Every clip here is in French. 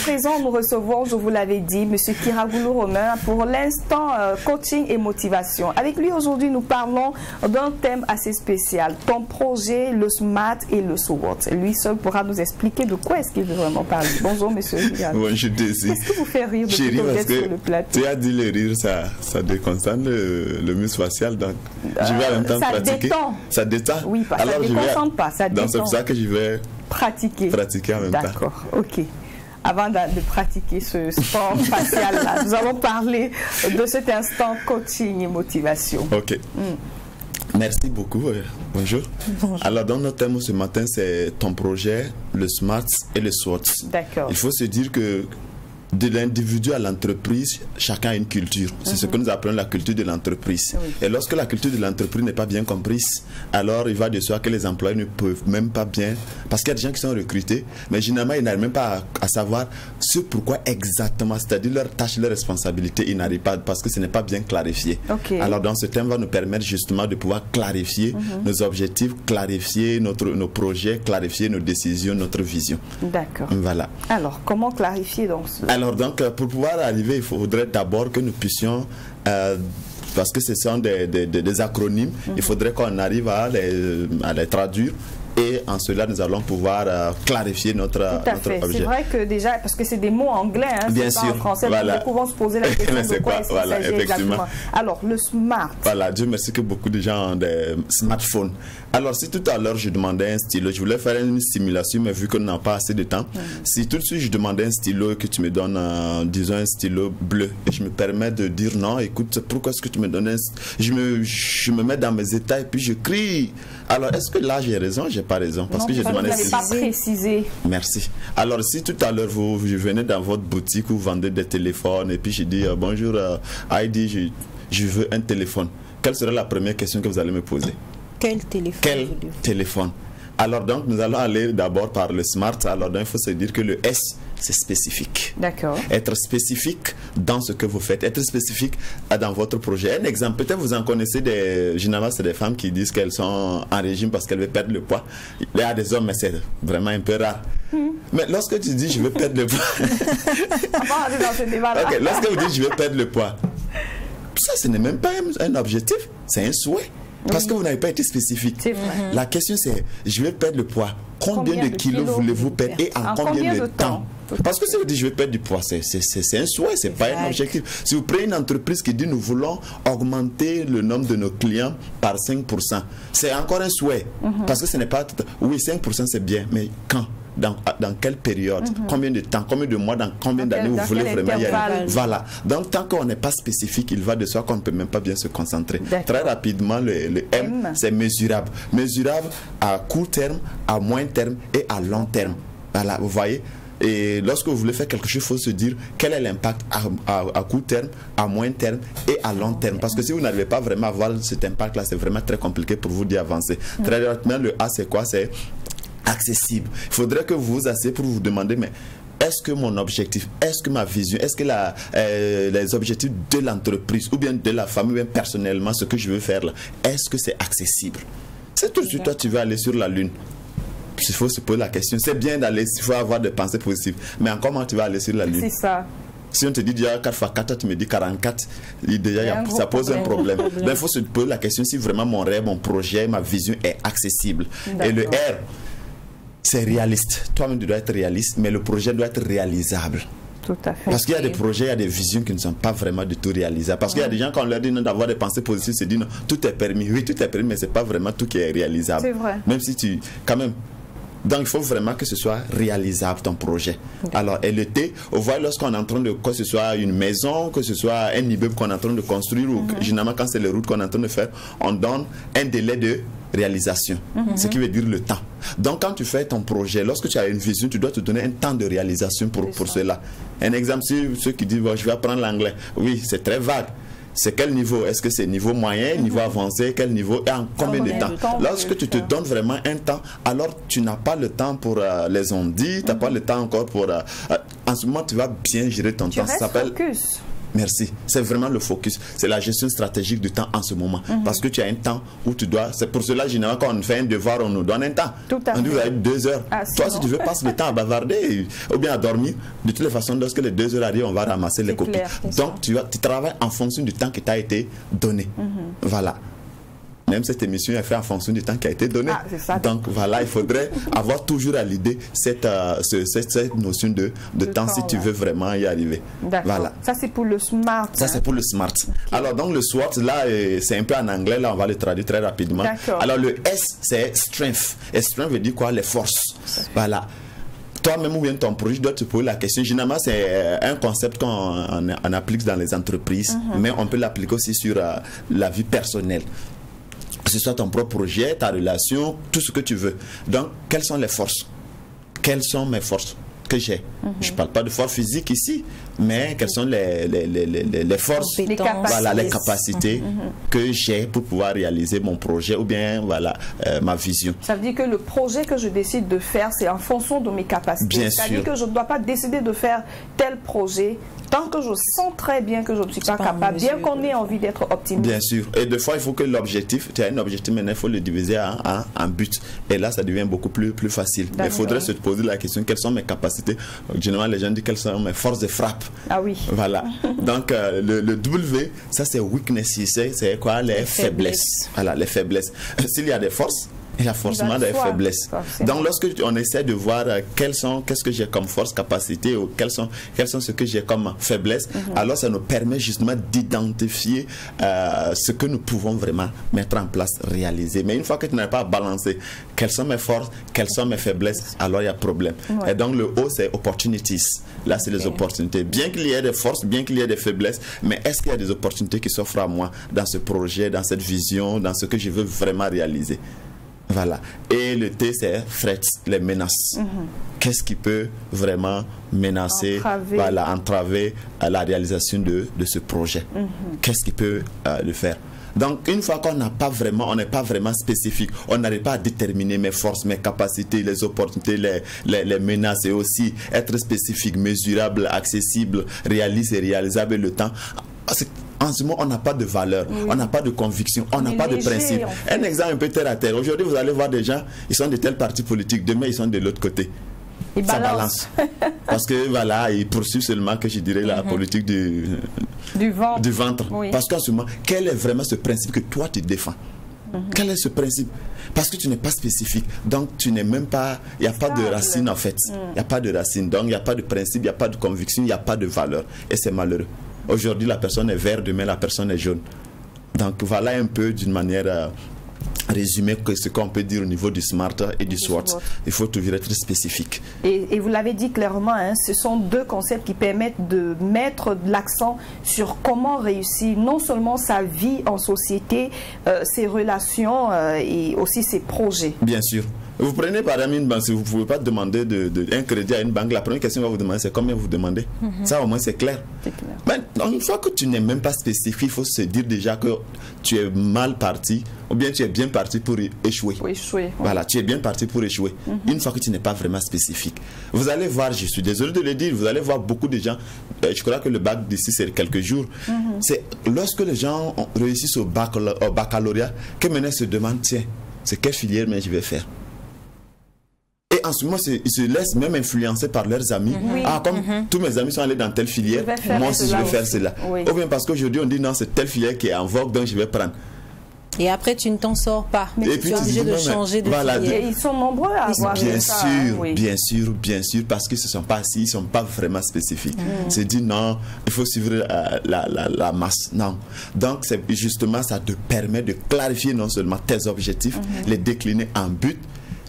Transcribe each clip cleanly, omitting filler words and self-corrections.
présent, nous recevons, je vous l'avais dit, M. Kiragoulou Romain, pour l'instant, coaching et motivation. Avec lui, aujourd'hui, nous parlons d'un thème assez spécial. Ton projet, le SMART et le SWOT. Lui seul pourra nous expliquer de quoi est-ce qu'il veut vraiment parler. Bonjour, M. Kiragoulou. Bonjour, Daisy. Qu'est-ce qui vous fait rire depuis que vous sur le plateau? Tu as dit le rire, ça déconcentre le muscle facial, donc je vais en même temps pratiquer. Ça détend. Oui, ça ne déconcentre pas, ça détend. Donc c'est pour ça que je vais pratiquer en même temps. D'accord, ok. Avant de pratiquer ce sport facial-là, nous allons parler de cet instant coaching et motivation. Ok. Merci beaucoup. Bonjour. Bonjour. Alors, dans notre thème ce matin, c'est ton projet, le SMART et le SWOT. D'accord. Il faut se dire que de l'individu à l'entreprise, chacun a une culture. C'est ce que nous appelons la culture de l'entreprise. Oui. Et lorsque la culture de l'entreprise n'est pas bien comprise, alors il va de soi que les employés ne peuvent même pas bien... Parce qu'il y a des gens qui sont recrutés, mais généralement, ils n'arrivent même pas à savoir ce pourquoi exactement, c'est-à-dire leurs tâches, leurs responsabilités, ils n'arrivent pas parce que ce n'est pas bien clarifié. Okay. Alors, dans ce thème va nous permettre justement de pouvoir clarifier nos objectifs, clarifier nos projets, clarifier nos décisions, notre vision. D'accord. Voilà. Alors, comment clarifier donc ce... Alors donc, pour pouvoir arriver, il faudrait d'abord que nous puissions, parce que ce sont des acronymes, il faudrait qu'on arrive à les traduire. Et en cela, nous allons pouvoir clarifier notre objet. C'est vrai que déjà, parce que c'est des mots anglais, hein, bien sûr, pas en français, voilà. Nous pouvons se poser la question de quoi est-ce qu'il s'agit exactement. Alors, le SMART. Voilà, Dieu merci que beaucoup de gens ont des smartphones. Alors, si tout à l'heure, je demandais un stylo, je voulais faire une simulation, mais vu qu'on n'a pas assez de temps, si tout de suite, je demandais un stylo et que tu me donnes, disons, un stylo bleu, et je me permets de dire non, écoute, pourquoi est-ce que tu me donnes un... Je me mets dans mes états et puis je crie. Alors, est-ce que là, j'ai raison? J'ai pas raison, parce non, que j'ai demandé... Vous n'avez pas précisé. Merci. Alors, si tout à l'heure, vous venez dans votre boutique où vous vendez des téléphones et puis je dis, bonjour, Heidi, je veux un téléphone. Quelle serait la première question que vous allez me poser? Quel téléphone? Quel téléphone? Alors donc, nous allons aller d'abord par le SMART. Alors donc, il faut se dire que le S, c'est spécifique. D'accord. Être spécifique dans ce que vous faites. Être spécifique dans votre projet. Un exemple, peut-être vous en connaissez généralement, c'est des femmes qui disent qu'elles sont en régime parce qu'elles veulent perdre le poids. Il y a des hommes, mais c'est vraiment un peu rare. Mais lorsque tu dis je veux perdre le poids... On va aller dans ce débat-là. Okay, lorsque vous dites je veux perdre le poids, ça, ce n'est même pas un objectif, c'est un souhait. Parce que vous n'avez pas été spécifique. La question c'est, je vais perdre le poids. Combien de kilos voulez-vous perdre et en combien de temps? Parce que si vous dites je vais perdre du poids, c'est un souhait, c'est pas un objectif. Si vous prenez une entreprise qui dit nous voulons augmenter le nombre de nos clients par 5%, c'est encore un souhait. Parce que ce n'est pas... Oui, 5% c'est bien, mais quand? Dans quelle période, combien de temps, combien de mois, dans combien d'années vous voulez vraiment y aller. Voilà. Donc, tant qu'on n'est pas spécifique, il va de soi qu'on ne peut même pas bien se concentrer. Très rapidement, le M, c'est mesurable. Mesurable à court terme, à moyen terme et à long terme. Voilà, vous voyez. Et lorsque vous voulez faire quelque chose, il faut se dire quel est l'impact à court terme, à moyen terme et à long terme. Parce que si vous n'arrivez pas vraiment à voir cet impact-là, c'est vraiment très compliqué pour vous d'y avancer. Très rapidement, le A, c'est quoi? C'est accessible. Il faudrait que vous vous asseyez pour vous demander, mais est-ce que mon objectif, est-ce que ma vision, est-ce que les objectifs de l'entreprise ou bien de la famille, ou bien personnellement, ce que je veux faire là, est-ce que c'est accessible? C'est tout de suite, toi, tu veux aller sur la Lune. Il faut se poser la question. C'est bien d'aller, il faut avoir des pensées positives. Mais en comment tu vas aller sur la Lune? C'est ça. Si on te dit déjà 4 x 4, tu me dis 44, déjà ça pose un problème. Donc il faut se poser la question si vraiment mon rêve, mon projet, ma vision est accessible. Et le R, c'est réaliste. Toi-même, tu dois être réaliste, mais le projet doit être réalisable. Tout à fait. Parce qu'il y a des projets, il y a des visions qui ne sont pas vraiment du tout réalisables. Parce qu'il y a des gens, quand on leur dit d'avoir des pensées positives, se disent non, tout est permis. Oui, tout est permis, mais ce n'est pas vraiment tout qui est réalisable. C'est vrai. Même si tu... Quand même... Donc, il faut vraiment que ce soit réalisable, ton projet. Alors, et le T, on voit lorsqu'on est en train de... Que ce soit une maison, que ce soit un immeuble qu'on est en train de construire, ou généralement, quand c'est les routes qu'on est en train de faire, on donne un délai de réalisation, ce qui veut dire le temps. Donc, quand tu fais ton projet, lorsque tu as une vision, tu dois te donner un temps de réalisation pour cela. Un exemple, ceux qui disent, bon, je vais apprendre l'anglais. Oui, c'est très vague. C'est quel niveau? Est-ce que c'est niveau moyen, niveau avancé? Quel niveau? Et en combien de temps? Lorsque tu te donnes vraiment un temps, alors tu n'as pas le temps pour les ondits, tu n'as pas le temps encore pour... en ce moment, tu vas bien gérer ton temps. Ça s'appelle... Merci. C'est vraiment le focus. C'est la gestion stratégique du temps en ce moment. Parce que tu as un temps où tu dois... C'est pour cela, généralement, quand on fait un devoir, on nous donne un temps. Tout à fait. On dit, vous avez 2 heures. Ah, toi, si tu veux passer le temps à bavarder ou bien à dormir, de toutes les façons, lorsque les 2 heures arrivent, on va ramasser les copies. Clair, donc, tu travailles en fonction du temps qui t'a été donné. Voilà. Même cette émission est faite en fonction du temps qui a été donné. Ah, c'est ça. Donc voilà, il faudrait avoir toujours à l'idée cette notion de temps si tu veux vraiment y arriver. Voilà. Ça c'est pour le SMART. Ça c'est pour le SMART. Okay. Alors donc le SWOT, là c'est un peu en anglais, là on va le traduire très rapidement. Alors le S c'est strength. Et strength veut dire quoi? Les forces. Voilà. Toi-même ou bien ton projet doit te poser la question. Généralement, c'est un concept qu'on applique dans les entreprises, mais on peut l'appliquer aussi sur la vie personnelle. Que ce soit ton propre projet, ta relation, tout ce que tu veux. Donc, quelles sont les forces? Quelles sont mes forces que j'ai? Je ne parle pas de force physique ici, mais quelles sont les forces, voilà, les capacités que j'ai pour pouvoir réaliser mon projet ou bien voilà, ma vision. Ça veut dire que le projet que je décide de faire, c'est en fonction de mes capacités. Bien sûr. Ça veut dire que je ne dois pas décider de faire tel projet tant que je sens très bien que je ne suis pas capable, bien qu'on ait envie d'être optimiste. Bien sûr. Et des fois, il faut que l'objectif, tu as un objectif, maintenant il faut le diviser en but. Et là, ça devient beaucoup plus facile. Mais il faudrait se poser la question, quelles sont mes capacités? Généralement, les gens disent quelles sont mes forces de frappe. Ah oui. Voilà. Donc, le W, ça c'est weakness, c'est quoi? Les faiblesses. Voilà, les faiblesses. S'il y a des forces, il y a forcément des faiblesses. Donc, lorsque on essaie de voir qu'est-ce que j'ai comme force, capacité, ou quels sont ce que j'ai comme faiblesse, alors ça nous permet justement d'identifier ce que nous pouvons vraiment mettre en place, réaliser. Mais une fois que tu n'as pas balancé quelles sont mes forces, quelles sont mes faiblesses, alors il y a problème. Et donc, le O, c'est opportunities. Là, c'est les opportunités. Bien qu'il y ait des forces, bien qu'il y ait des faiblesses, mais est-ce qu'il y a des opportunités qui s'offrent à moi dans ce projet, dans cette vision, dans ce que je veux vraiment réaliser? Voilà. Et le T, c'est threats, les menaces. Qu'est-ce qui peut vraiment menacer, entraver la réalisation de ce projet? Qu'est-ce qui peut le faire? Donc, une fois qu'on n'est pas vraiment spécifique, on n'arrive pas à déterminer mes forces, mes capacités, les opportunités, les menaces, et aussi être spécifique, mesurable, accessible, réaliste et réalisable le temps. En ce moment, on n'a pas de valeur, on n'a pas de conviction, on n'a pas de principe. Un exemple un peu terre à terre. Aujourd'hui, vous allez voir des gens, ils sont de tel parti politique, demain, ils sont de l'autre côté. Ça balance. Parce que voilà, ils poursuivent seulement, que je dirais, la politique du ventre. Oui. Parce qu'en ce moment, quel est vraiment ce principe que toi tu défends? Quel est ce principe? Parce que tu n'es pas spécifique. Donc tu n'es même pas... Il n'y a pas de racine en fait. Il n'y a pas de racine. Donc il n'y a pas de principe, il n'y a pas de conviction, il n'y a pas de valeur. Et c'est malheureux. Aujourd'hui, la personne est verte, demain, la personne est jaune. Donc voilà un peu d'une manière résumée ce qu'on peut dire au niveau du SMART et du SWOT. Il faut toujours être spécifique. Et vous l'avez dit clairement, hein, ce sont deux concepts qui permettent de mettre l'accent sur comment réussir non seulement sa vie en société, ses relations et aussi ses projets. Bien sûr. Vous prenez par exemple une banque, si vous ne pouvez pas demander un crédit à une banque, la première question qu'on va vous demander, c'est combien vous demandez. Ça au moins c'est clair. Mais une fois que tu n'es même pas spécifique, il faut se dire déjà que tu es mal parti, ou bien tu es bien parti pour échouer. Pour échouer. Voilà, tu es bien parti pour échouer. Une fois que tu n'es pas vraiment spécifique. Vous allez voir, je suis désolé de le dire, vous allez voir beaucoup de gens, je crois que le bac d'ici c'est quelques jours, c'est lorsque les gens réussissent au baccalauréat, que maintenant ils se demandent, tiens, c'est quelle filière mais je vais faire. Et en ce moment, ils se laissent même influencer par leurs amis. Comme tous mes amis sont allés dans telle filière, moi aussi je vais faire cela. Ou bien parce qu'aujourd'hui on dit non, c'est telle filière qui est en vogue, donc je vais prendre. Et après, tu ne t'en sors pas. Et puis tu es obligé de changer de filière. Et ils sont nombreux à avoir bien sûr, parce qu'ils ne se sont pas assis, ils ne sont pas vraiment spécifiques. C'est dit non, il faut suivre la masse. Non. Donc, justement, ça te permet de clarifier non seulement tes objectifs, les décliner en but,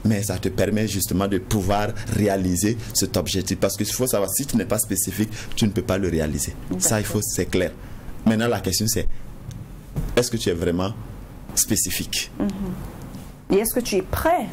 mais ça te permet justement de pouvoir réaliser cet objectif. Parce qu'il faut savoir, si tu n'es pas spécifique, tu ne peux pas le réaliser. Ça, c'est clair. Maintenant, la question c'est, est-ce que tu es vraiment spécifique? Et est-ce que tu es prêt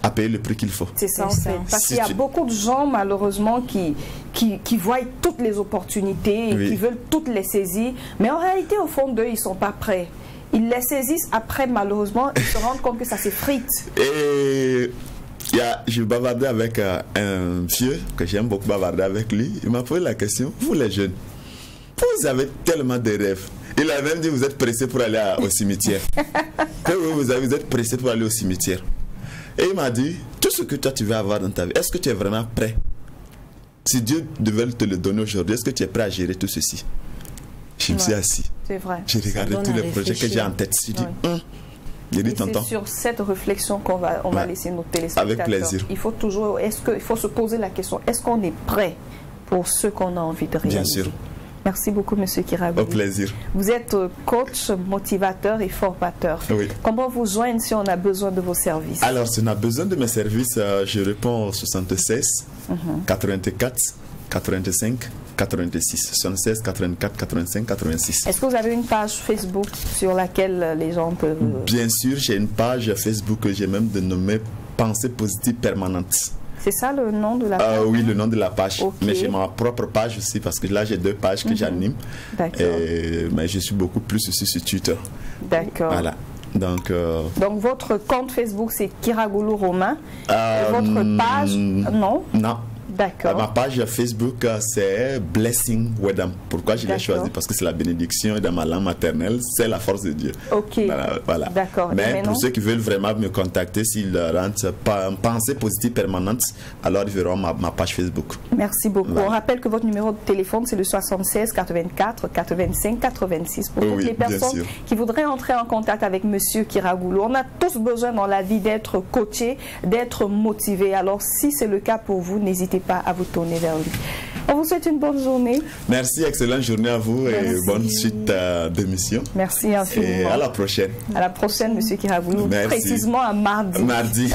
à payer le prix qu'il faut? C'est ça en fait. Parce qu'il y a beaucoup de gens malheureusement qui voient toutes les opportunités et qui veulent toutes les saisir. Mais en réalité, au fond d'eux, ils ne sont pas prêts. Ils les saisissent après, malheureusement, ils se rendent compte que ça s'effrite. Et je bavardais avec un vieux, que j'aime beaucoup bavarder avec lui. Il m'a posé la question, vous les jeunes, Vous avez tellement de rêves. Il a même dit vous êtes pressé pour aller au cimetière. Vous êtes pressé pour aller au cimetière. Et il m'a dit, tout ce que toi tu veux avoir dans ta vie, est-ce que tu es vraiment prêt? Si Dieu devait te le donner aujourd'hui, est-ce que tu es prêt à gérer tout ceci? Je me suis assis. C'est vrai. J'ai regardé tous les projets que j'ai en tête. Je dis, c'est sur cette réflexion qu'on va laisser nos téléspectateurs. Avec plaisir. Il faut toujours, il faut se poser la question, est-ce qu'on est prêt pour ce qu'on a envie de réaliser? Bien sûr. Merci beaucoup, M. Kiragoulou. Au plaisir. Vous êtes coach, motivateur et formateur. Oui. Comment vous joindre si on a besoin de vos services? Alors, si on a besoin de mes services, je réponds au 76 84 85 86. 76 84 85 86. Est-ce que vous avez une page Facebook sur laquelle les gens peuvent... Bien sûr, j'ai une page Facebook que j'ai même dénommée Pensée positive permanente. C'est ça le nom de la page? Oui, le nom de la page. Okay. Mais j'ai ma propre page aussi parce que là, j'ai 2 pages que j'anime. D'accord. Mais je suis beaucoup plus aussi sur Twitter. D'accord. Voilà. Donc votre compte Facebook, c'est Kiragoulou Romain. Votre page, non? Non. D'accord. Ma page Facebook, c'est Blessing Wedam. Pourquoi je l'ai choisi? Parce que c'est la bénédiction et dans ma langue maternelle, c'est la force de Dieu. Ok. Voilà. D'accord. Mais pour ceux qui veulent vraiment me contacter, s'ils rentrent pensée positive permanente, alors ils verront ma page Facebook. Merci beaucoup. Voilà. On rappelle que votre numéro de téléphone, c'est le 76 84 85 86. Pour toutes les personnes qui voudraient entrer en contact avec Monsieur Kiragoulou. On a tous besoin dans la vie d'être coaché, d'être motivé. Alors, si c'est le cas pour vous, n'hésitez pas à vous tourner vers lui. On vous souhaite une bonne journée. Merci, excellente journée à vous. Merci. Et bonne suite d'émission. Merci infiniment. Et à la prochaine. À la prochaine, Monsieur Kiragoulou. Précisément à mardi. Mardi.